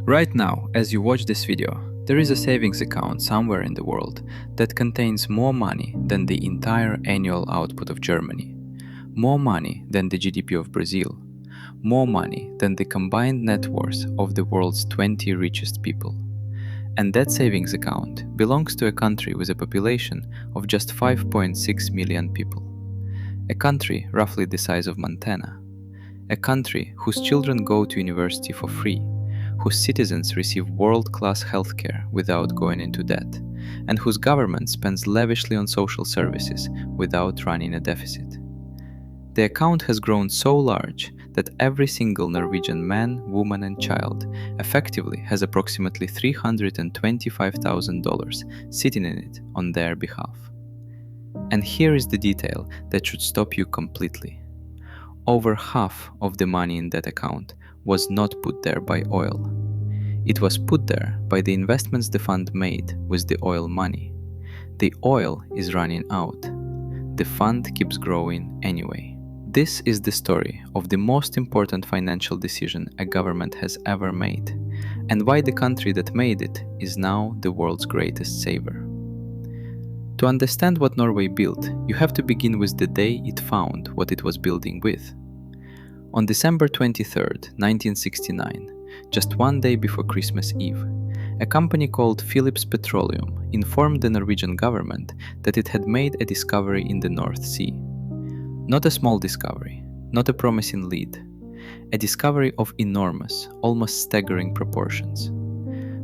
Right now, as you watch this video, there is a savings account somewhere in the world that contains more money than the entire annual output of Germany, more money than the GDP of Brazil, more money than the combined net worth of the world's 20 richest people. And that savings account belongs to a country with a population of just 5.6 million people. A country roughly the size of Montana. A country whose children go to university for free, whose citizens receive world-class healthcare without going into debt, and whose government spends lavishly on social services without running a deficit. The account has grown so large that every single Norwegian man, woman and child effectively has approximately $325,000 sitting in it on their behalf. And here is the detail that should stop you completely. Over half of the money in that account was not put there by oil. It was put there by the investments the fund made with the oil money. The oil is running out. The fund keeps growing anyway. This is the story of the most important financial decision a government has ever made, and why the country that made it is now the world's greatest saver. To understand what Norway built, you have to begin with the day it found what it was building with. On December 23, 1969, just one day before Christmas Eve, a company called Phillips Petroleum informed the Norwegian government that it had made a discovery in the North Sea. Not a small discovery, not a promising lead, a discovery of enormous, almost staggering proportions.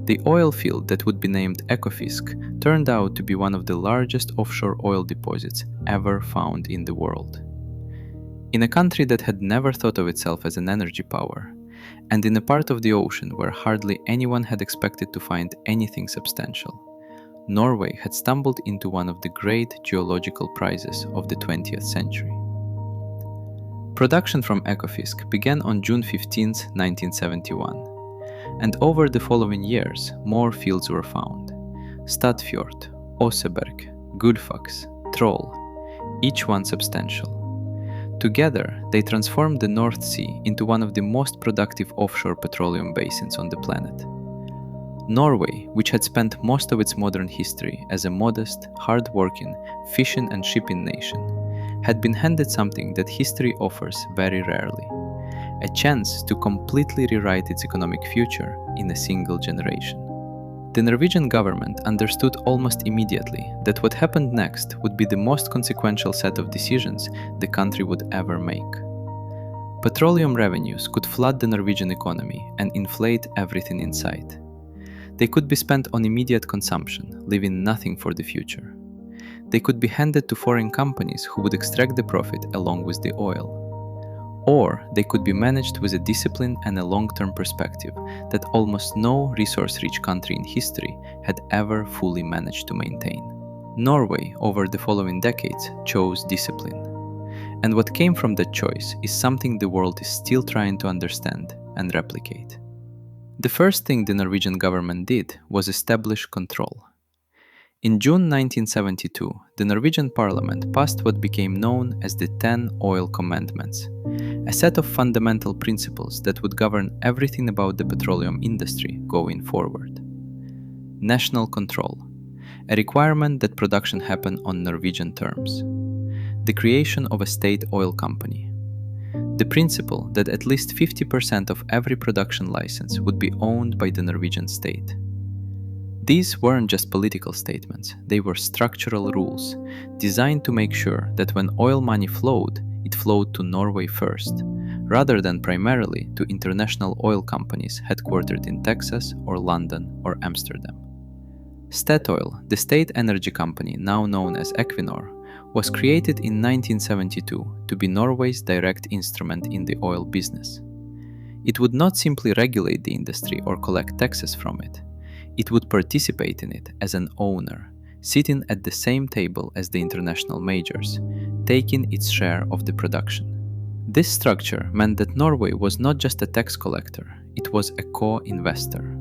The oil field that would be named Ekofisk turned out to be one of the largest offshore oil deposits ever found in the world. In a country that had never thought of itself as an energy power, and in a part of the ocean where hardly anyone had expected to find anything substantial, Norway had stumbled into one of the great geological prizes of the 20th century. Production from Ekofisk began on June 15, 1971, and over the following years, more fields were found. Stadfjord, Oseberg, Gullfax, Troll, each one substantial. Together, they transformed the North Sea into one of the most productive offshore petroleum basins on the planet. Norway, which had spent most of its modern history as a modest, hard-working, fishing and shipping nation, had been handed something that history offers very rarely: a chance to completely rewrite its economic future in a single generation. The Norwegian government understood almost immediately that what happened next would be the most consequential set of decisions the country would ever make. Petroleum revenues could flood the Norwegian economy and inflate everything in sight. They could be spent on immediate consumption, leaving nothing for the future. They could be handed to foreign companies who would extract the profit along with the oil. Or they could be managed with a discipline and a long-term perspective that almost no resource-rich country in history had ever fully managed to maintain. Norway, over the following decades, chose discipline. And what came from that choice is something the world is still trying to understand and replicate. The first thing the Norwegian government did was establish control. In June 1972, the Norwegian parliament passed what became known as the 10 Oil Commandments, a set of fundamental principles that would govern everything about the petroleum industry going forward. National control, a requirement that production happen on Norwegian terms. The creation of a state oil company. The principle that at least 50% of every production license would be owned by the Norwegian state. These weren't just political statements, they were structural rules, designed to make sure that when oil money flowed, it flowed to Norway first, rather than primarily to international oil companies headquartered in Texas or London or Amsterdam. Statoil, the state energy company now known as Equinor, was created in 1972 to be Norway's direct instrument in the oil business. It would not simply regulate the industry or collect taxes from it. It would participate in it as an owner, sitting at the same table as the international majors, taking its share of the production. This structure meant that Norway was not just a tax collector, it was a co-investor.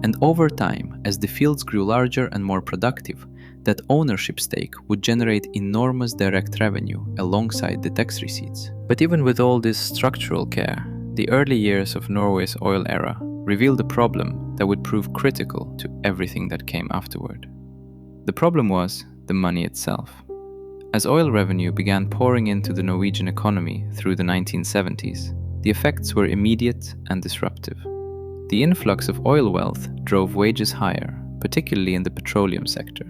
And over time, as the fields grew larger and more productive, that ownership stake would generate enormous direct revenue alongside the tax receipts. But even with all this structural care, the early years of Norway's oil era revealed a problem that would prove critical to everything that came afterward. The problem was the money itself. As oil revenue began pouring into the Norwegian economy through the 1970s, the effects were immediate and disruptive. The influx of oil wealth drove wages higher, particularly in the petroleum sector.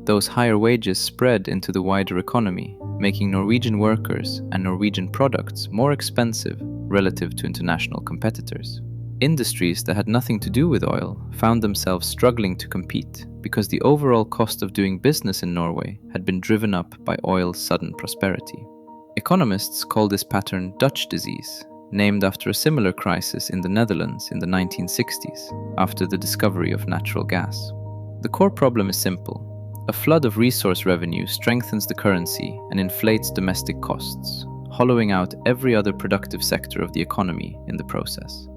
Those higher wages spread into the wider economy, making Norwegian workers and Norwegian products more expensive relative to international competitors. Industries that had nothing to do with oil found themselves struggling to compete because the overall cost of doing business in Norway had been driven up by oil's sudden prosperity. Economists call this pattern Dutch disease, named after a similar crisis in the Netherlands in the 1960s, after the discovery of natural gas. The core problem is simple. A flood of resource revenue strengthens the currency and inflates domestic costs, hollowing out every other productive sector of the economy in the process.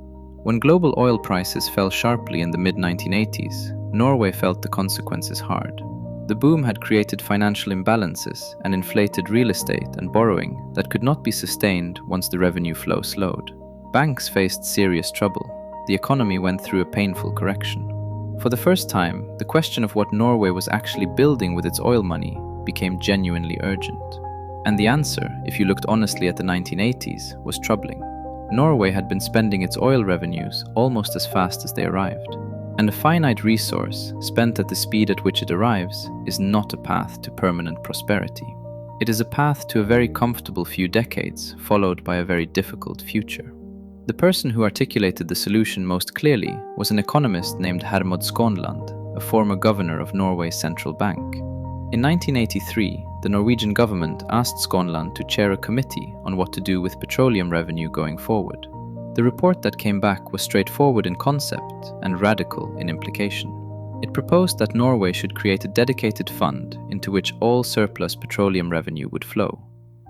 When global oil prices fell sharply in the mid-1980s, Norway felt the consequences hard. The boom had created financial imbalances and inflated real estate and borrowing that could not be sustained once the revenue flow slowed. Banks faced serious trouble. The economy went through a painful correction. For the first time, the question of what Norway was actually building with its oil money became genuinely urgent. And the answer, if you looked honestly at the 1980s, was troubling. Norway had been spending its oil revenues almost as fast as they arrived. And a finite resource, spent at the speed at which it arrives, is not a path to permanent prosperity. It is a path to a very comfortable few decades, followed by a very difficult future. The person who articulated the solution most clearly was an economist named Hermod Skånland, a former governor of Norway's central bank. In 1983, the Norwegian government asked Skånland to chair a committee on what to do with petroleum revenue going forward. The report that came back was straightforward in concept and radical in implication. It proposed that Norway should create a dedicated fund into which all surplus petroleum revenue would flow.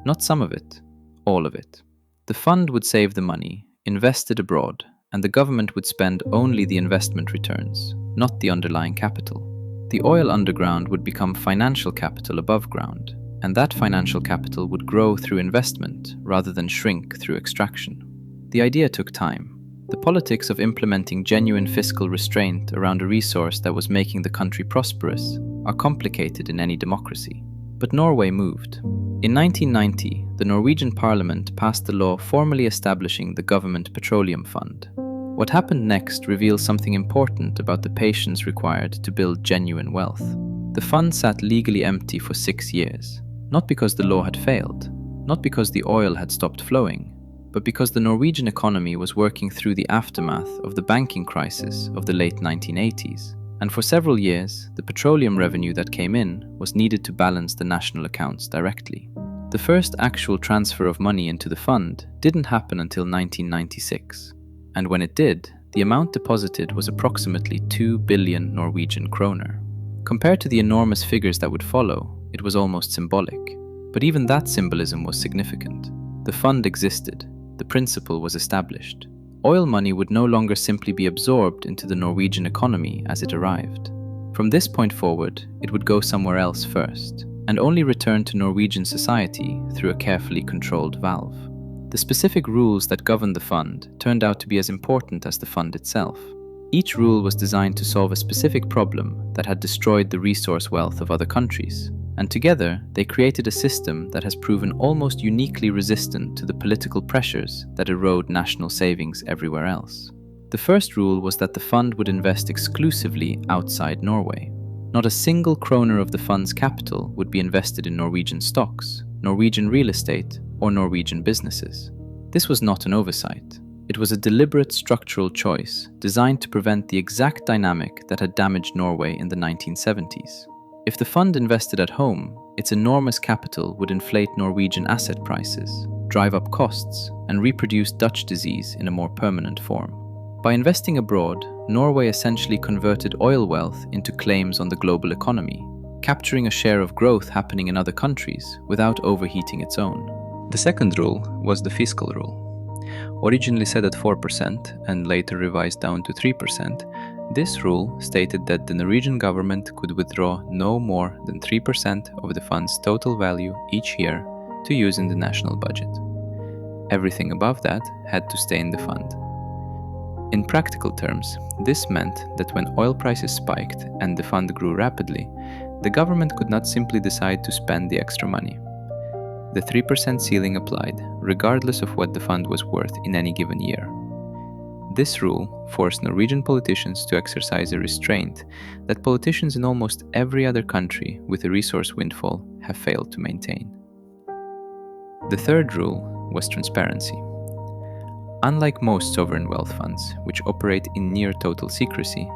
Not some of it, all of it. The fund would save the money, invest it abroad, and the government would spend only the investment returns, not the underlying capital. The oil underground would become financial capital above ground, and that financial capital would grow through investment rather than shrink through extraction. The idea took time. The politics of implementing genuine fiscal restraint around a resource that was making the country prosperous are complicated in any democracy. But Norway moved. In 1990, the Norwegian parliament passed the law formally establishing the government petroleum fund. What happened next reveals something important about the patience required to build genuine wealth. The fund sat legally empty for 6 years, not because the law had failed, not because the oil had stopped flowing, but because the Norwegian economy was working through the aftermath of the banking crisis of the late 1980s. And for several years, the petroleum revenue that came in was needed to balance the national accounts directly. The first actual transfer of money into the fund didn't happen until 1996. And when it did, the amount deposited was approximately 2 billion Norwegian kroner. Compared to the enormous figures that would follow, it was almost symbolic. But even that symbolism was significant. The fund existed. The principle was established. Oil money would no longer simply be absorbed into the Norwegian economy as it arrived. From this point forward, it would go somewhere else first, and only return to Norwegian society through a carefully controlled valve. The specific rules that governed the fund turned out to be as important as the fund itself. Each rule was designed to solve a specific problem that had destroyed the resource wealth of other countries, and together they created a system that has proven almost uniquely resistant to the political pressures that erode national savings everywhere else. The first rule was that the fund would invest exclusively outside Norway. Not a single kroner of the fund's capital would be invested in Norwegian stocks, Norwegian real estate, or Norwegian businesses. This was not an oversight. It was a deliberate structural choice designed to prevent the exact dynamic that had damaged Norway in the 1970s. If the fund invested at home, its enormous capital would inflate Norwegian asset prices, drive up costs, and reproduce Dutch disease in a more permanent form. By investing abroad, Norway essentially converted oil wealth into claims on the global economy, capturing a share of growth happening in other countries without overheating its own. The second rule was the fiscal rule. Originally set at 4% and later revised down to 3%, this rule stated that the Norwegian government could withdraw no more than 3% of the fund's total value each year to use in the national budget. Everything above that had to stay in the fund. In practical terms, this meant that when oil prices spiked and the fund grew rapidly, the government could not simply decide to spend the extra money. The 3% ceiling applied, regardless of what the fund was worth in any given year. This rule forced Norwegian politicians to exercise a restraint that politicians in almost every other country with a resource windfall have failed to maintain. The third rule was transparency. Unlike most sovereign wealth funds, which operate in near total secrecy,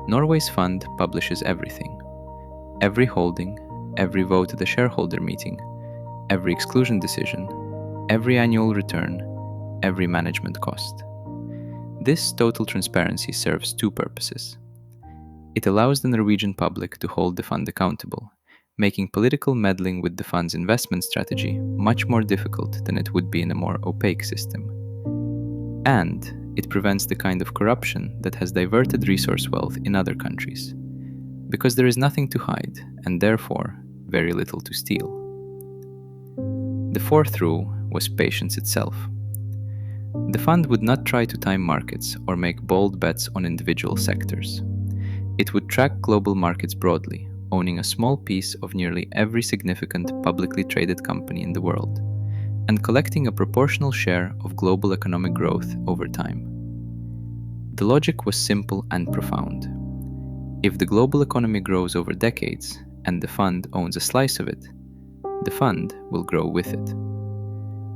Norway's fund publishes everything. Every holding, every vote at a shareholder meeting, every exclusion decision, every annual return, every management cost. This total transparency serves two purposes. It allows the Norwegian public to hold the fund accountable, making political meddling with the fund's investment strategy much more difficult than it would be in a more opaque system. And it prevents the kind of corruption that has diverted resource wealth in other countries, because there is nothing to hide and therefore very little to steal. The fourth rule was patience itself. The fund would not try to time markets or make bold bets on individual sectors. It would track global markets broadly, owning a small piece of nearly every significant publicly traded company in the world, and collecting a proportional share of global economic growth over time. The logic was simple and profound. If the global economy grows over decades and the fund owns a slice of it, the fund will grow with it.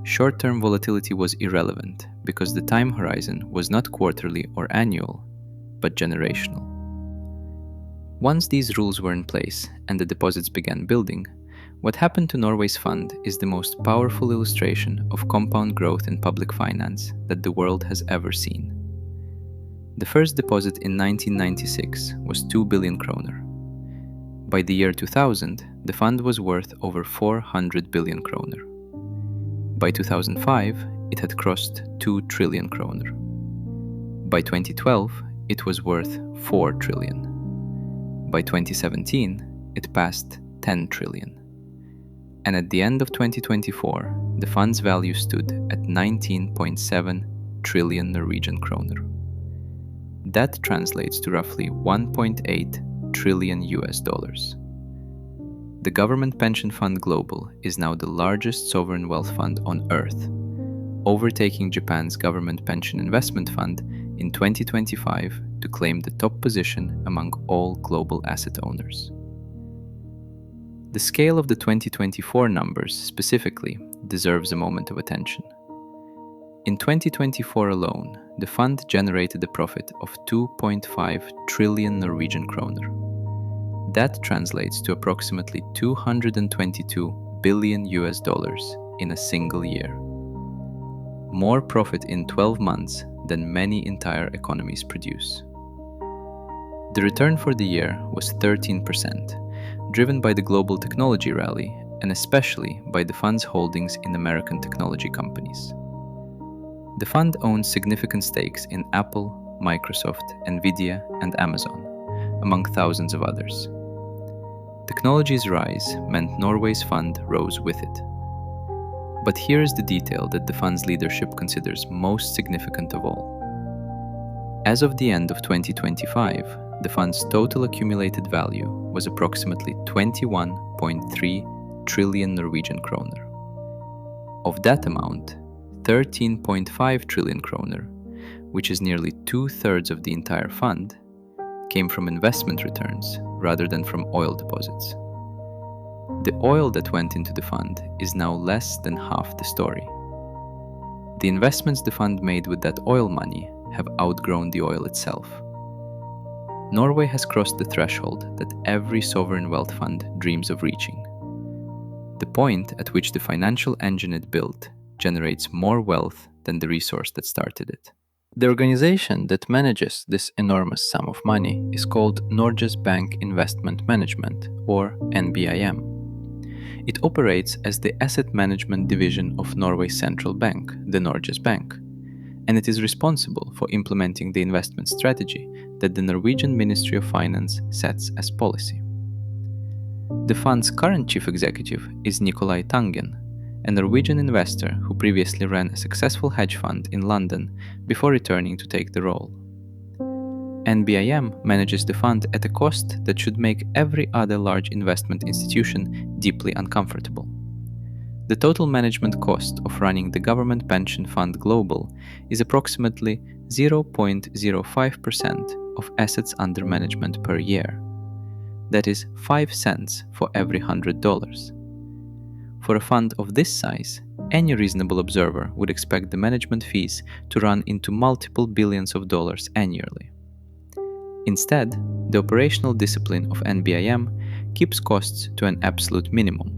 Short-term volatility was irrelevant because the time horizon was not quarterly or annual, but generational. Once these rules were in place and the deposits began building, what happened to Norway's fund is the most powerful illustration of compound growth in public finance that the world has ever seen. The first deposit in 1996 was 2 billion kroner. By the year 2000, the fund was worth over 400 billion kroner. By 2005, it had crossed 2 trillion kroner. By 2012, it was worth 4 trillion. By 2017, it passed 10 trillion. And at the end of 2024, the fund's value stood at 19.7 trillion Norwegian kroner. That translates to roughly 1.8 trillion US dollars. The Government Pension Fund Global is now the largest sovereign wealth fund on Earth, overtaking Japan's Government Pension Investment Fund in 2025 to claim the top position among all global asset owners. The scale of the 2024 numbers specifically deserves a moment of attention. In 2024 alone, the fund generated a profit of 2.5 trillion Norwegian kroner. That translates to approximately 222 billion US dollars in a single year. More profit in 12 months than many entire economies produce. The return for the year was 13%, driven by the global technology rally and especially by the fund's holdings in American technology companies. The fund owns significant stakes in Apple, Microsoft, Nvidia, and Amazon, among thousands of others. Technology's rise meant Norway's fund rose with it. But here is the detail that the fund's leadership considers most significant of all. As of the end of 2025, the fund's total accumulated value was approximately 21.3 trillion Norwegian kroner. Of that amount, 13.5 trillion kroner, which is nearly 2/3 of the entire fund, came from investment returns rather than from oil deposits. The oil that went into the fund is now less than half the story. The investments the fund made with that oil money have outgrown the oil itself. Norway has crossed the threshold that every sovereign wealth fund dreams of reaching. The point at which the financial engine it built generates more wealth than the resource that started it. The organization that manages this enormous sum of money is called Norges Bank Investment Management, or NBIM. It operates as the asset management division of Norway's central bank, the Norges Bank, and it is responsible for implementing the investment strategy that the Norwegian Ministry of Finance sets as policy. The fund's current chief executive is Nicolai Tangen, a Norwegian investor who previously ran a successful hedge fund in London before returning to take the role. NBIM manages the fund at a cost that should make every other large investment institution deeply uncomfortable. The total management cost of running the Government Pension Fund Global is approximately 0.05% of assets under management per year. That is 5 cents for every $100. For a fund of this size, any reasonable observer would expect the management fees to run into multiple billions of dollars annually. Instead, the operational discipline of NBIM keeps costs to an absolute minimum,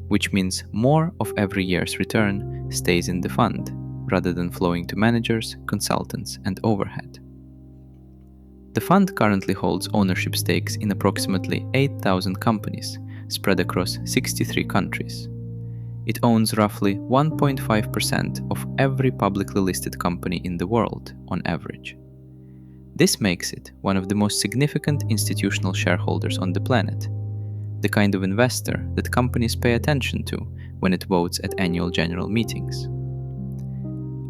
which means more of every year's return stays in the fund, rather than flowing to managers, consultants, and overhead. The fund currently holds ownership stakes in approximately 8,000 companies, spread across 63 countries. It owns roughly 1.5% of every publicly listed company in the world, on average. This makes it one of the most significant institutional shareholders on the planet, the kind of investor that companies pay attention to when it votes at annual general meetings.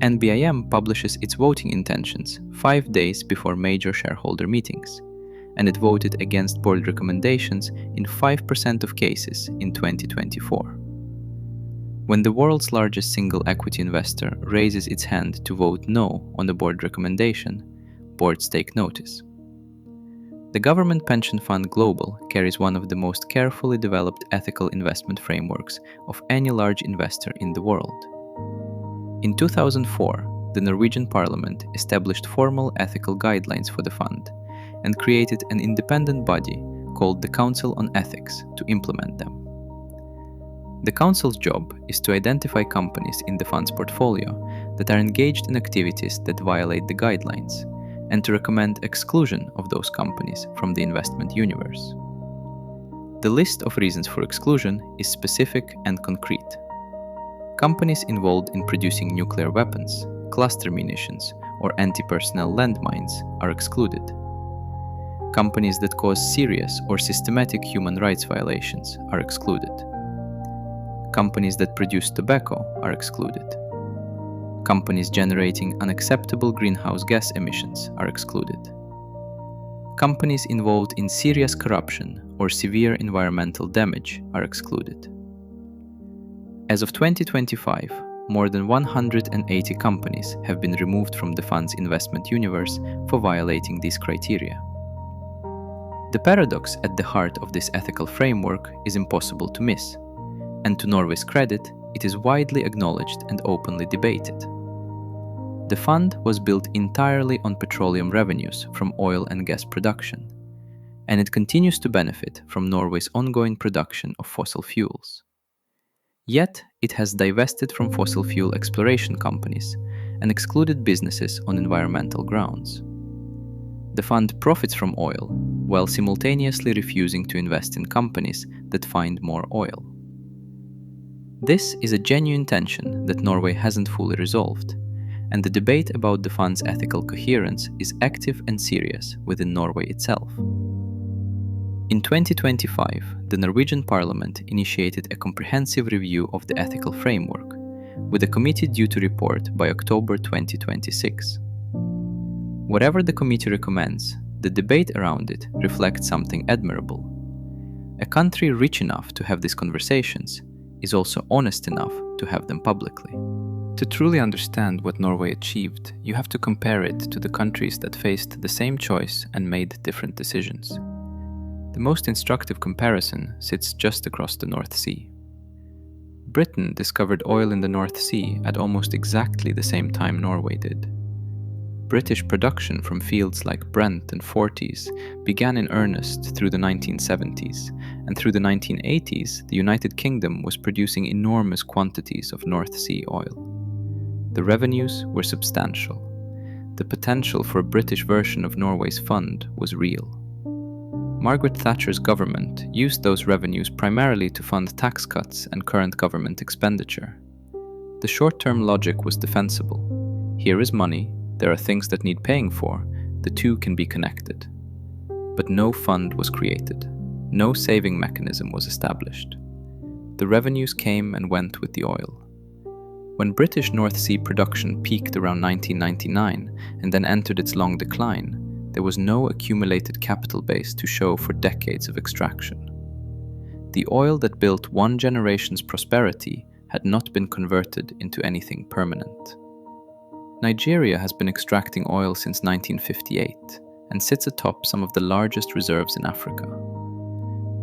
NBIM publishes its voting intentions 5 days before major shareholder meetings, and it voted against board recommendations in 5% of cases in 2024. When the world's largest single equity investor raises its hand to vote no on the board recommendation, boards take notice. The Government Pension Fund Global carries one of the most carefully developed ethical investment frameworks of any large investor in the world. In 2004, the Norwegian Parliament established formal ethical guidelines for the fund and created an independent body called the Council on Ethics to implement them. The Council's job is to identify companies in the fund's portfolio that are engaged in activities that violate the guidelines, and to recommend exclusion of those companies from the investment universe. The list of reasons for exclusion is specific and concrete. Companies involved in producing nuclear weapons, cluster munitions, or anti-personnel landmines are excluded. Companies that cause serious or systematic human rights violations are excluded. Companies that produce tobacco are excluded. Companies generating unacceptable greenhouse gas emissions are excluded. Companies involved in serious corruption or severe environmental damage are excluded. As of 2025, more than 180 companies have been removed from the fund's investment universe for violating these criteria. The paradox at the heart of this ethical framework is impossible to miss, and to Norway's credit, it is widely acknowledged and openly debated. The fund was built entirely on petroleum revenues from oil and gas production, and it continues to benefit from Norway's ongoing production of fossil fuels. Yet, it has divested from fossil fuel exploration companies and excluded businesses on environmental grounds. The fund profits from oil, while simultaneously refusing to invest in companies that find more oil. This is a genuine tension that Norway hasn't fully resolved, and the debate about the fund's ethical coherence is active and serious within Norway itself. In 2025, the Norwegian Parliament initiated a comprehensive review of the ethical framework, with a committee due to report by October 2026. Whatever the committee recommends, the debate around it reflects something admirable. A country rich enough to have these conversations is also honest enough to have them publicly. To truly understand what Norway achieved, you have to compare it to the countries that faced the same choice and made different decisions. The most instructive comparison sits just across the North Sea. Britain discovered oil in the North Sea at almost exactly the same time Norway did. British production from fields like Brent and Forties began in earnest through the 1970s, and through the 1980s, the United Kingdom was producing enormous quantities of North Sea oil. The revenues were substantial. The potential for a British version of Norway's fund was real. Margaret Thatcher's government used those revenues primarily to fund tax cuts and current government expenditure. The short-term logic was defensible. Here is money, there are things that need paying for, the two can be connected. But no fund was created. No saving mechanism was established. The revenues came and went with the oil. When British North Sea production peaked around 1999 and then entered its long decline, there was no accumulated capital base to show for decades of extraction. The oil that built one generation's prosperity had not been converted into anything permanent. Nigeria has been extracting oil since 1958 and sits atop some of the largest reserves in Africa.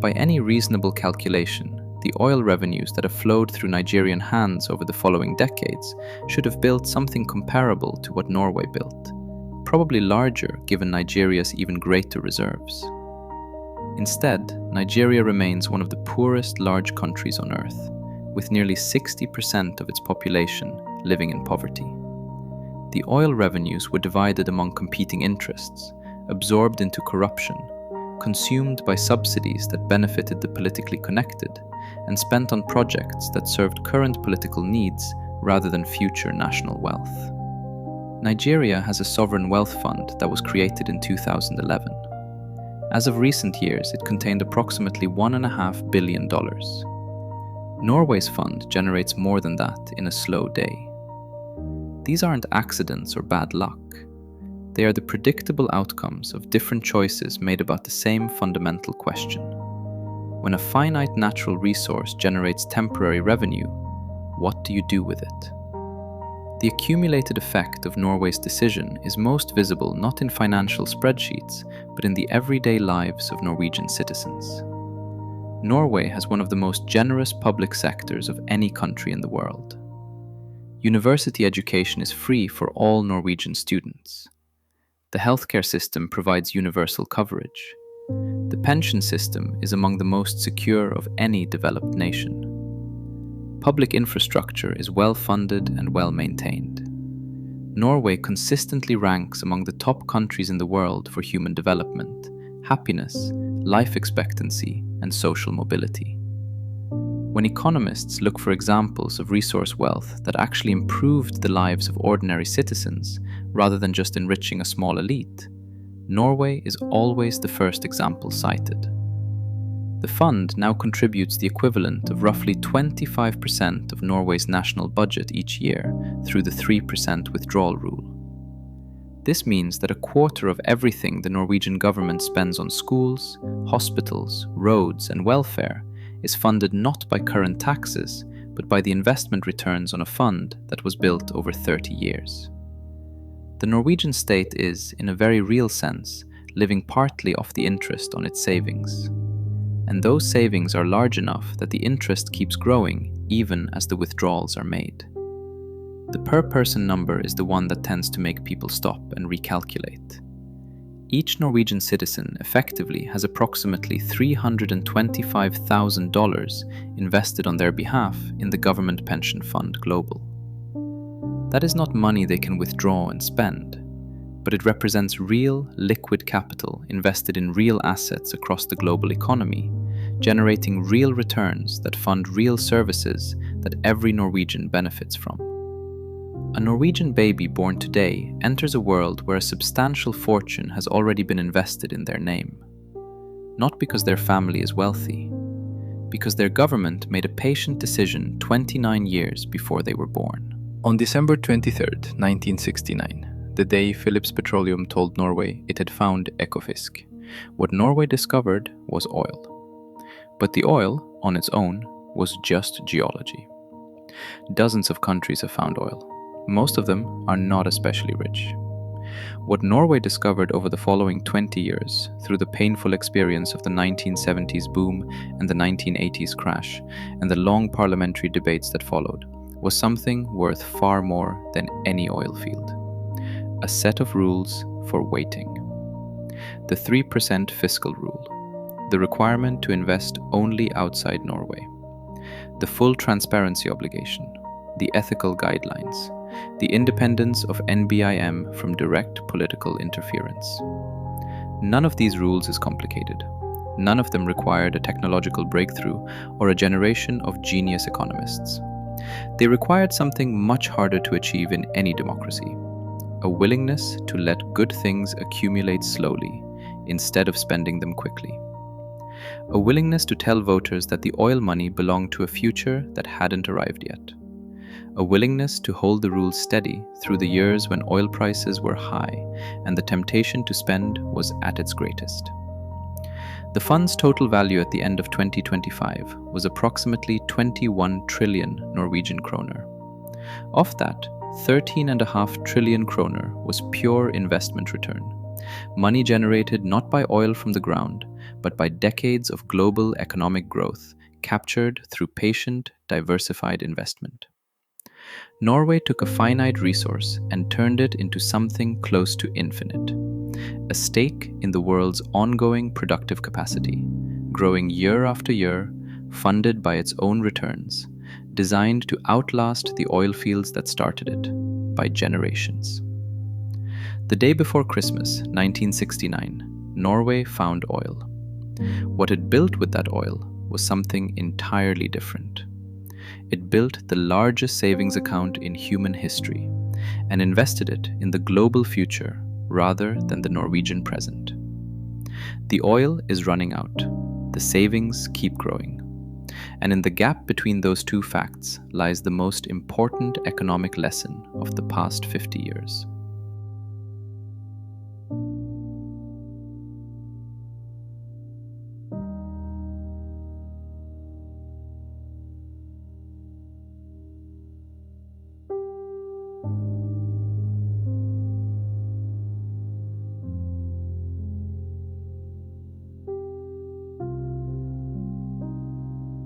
By any reasonable calculation, the oil revenues that have flowed through Nigerian hands over the following decades should have built something comparable to what Norway built, probably larger given Nigeria's even greater reserves. Instead, Nigeria remains one of the poorest large countries on Earth, with nearly 60% of its population living in poverty. The oil revenues were divided among competing interests, absorbed into corruption, consumed by subsidies that benefited the politically connected, and spent on projects that served current political needs rather than future national wealth. Nigeria has a sovereign wealth fund that was created in 2011. As of recent years, it contained approximately $1.5 billion. Norway's fund generates more than that in a slow day. These aren't accidents or bad luck. They are the predictable outcomes of different choices made about the same fundamental question. When a finite natural resource generates temporary revenue, what do you do with it? The accumulated effect of Norway's decision is most visible not in financial spreadsheets, but in the everyday lives of Norwegian citizens. Norway has one of the most generous public sectors of any country in the world. University education is free for all Norwegian students. The healthcare system provides universal coverage. The pension system is among the most secure of any developed nation. Public infrastructure is well funded and well maintained. Norway consistently ranks among the top countries in the world for human development, happiness, life expectancy, and social mobility. When economists look for examples of resource wealth that actually improved the lives of ordinary citizens rather than just enriching a small elite, Norway is always the first example cited. The fund now contributes the equivalent of roughly 25% of Norway's national budget each year through the 3% withdrawal rule. This means that a quarter of everything the Norwegian government spends on schools, hospitals, roads, and welfare is funded not by current taxes, but by the investment returns on a fund that was built over 30 years. The Norwegian state is, in a very real sense, living partly off the interest on its savings. And those savings are large enough that the interest keeps growing even as the withdrawals are made. The per-person number is the one that tends to make people stop and recalculate. Each Norwegian citizen effectively has approximately $325,000 invested on their behalf in the government pension fund global. That is not money they can withdraw and spend, but it represents real, liquid capital invested in real assets across the global economy, generating real returns that fund real services that every Norwegian benefits from. A Norwegian baby born today enters a world where a substantial fortune has already been invested in their name. Not because their family is wealthy, because their government made a patient decision 29 years before they were born. On December 23, 1969, the day Phillips Petroleum told Norway it had found Ekofisk, what Norway discovered was oil. But the oil, on its own, was just geology. Dozens of countries have found oil. Most of them are not especially rich. What Norway discovered over the following 20 years, through the painful experience of the 1970s boom and the 1980s crash, and the long parliamentary debates that followed, was something worth far more than any oil field. A set of rules for waiting. The 3% fiscal rule. The requirement to invest only outside Norway. The full transparency obligation. The ethical guidelines. The independence of NBIM from direct political interference. None of these rules is complicated. None of them required a technological breakthrough or a generation of genius economists. They required something much harder to achieve in any democracy: a willingness to let good things accumulate slowly instead of spending them quickly. A willingness to tell voters that the oil money belonged to a future that hadn't arrived yet. a willingness to hold the rules steady through the years when oil prices were high and the temptation to spend was at its greatest. The fund's total value at the end of 2025 was approximately 21 trillion Norwegian kroner. Of that, 13.5 trillion kroner was pure investment return, money generated not by oil from the ground, but by decades of global economic growth captured through patient, diversified investment. Norway took a finite resource and turned it into something close to infinite, a stake in the world's ongoing productive capacity, growing year after year, funded by its own returns, designed to outlast the oil fields that started it by generations. The day before Christmas, 1969, Norway found oil. What it built with that oil was something entirely different. It built the largest savings account in human history and invested it in the global future rather than the Norwegian present. The oil is running out. The savings keep growing. And in the gap between those two facts lies the most important economic lesson of the past 50 years.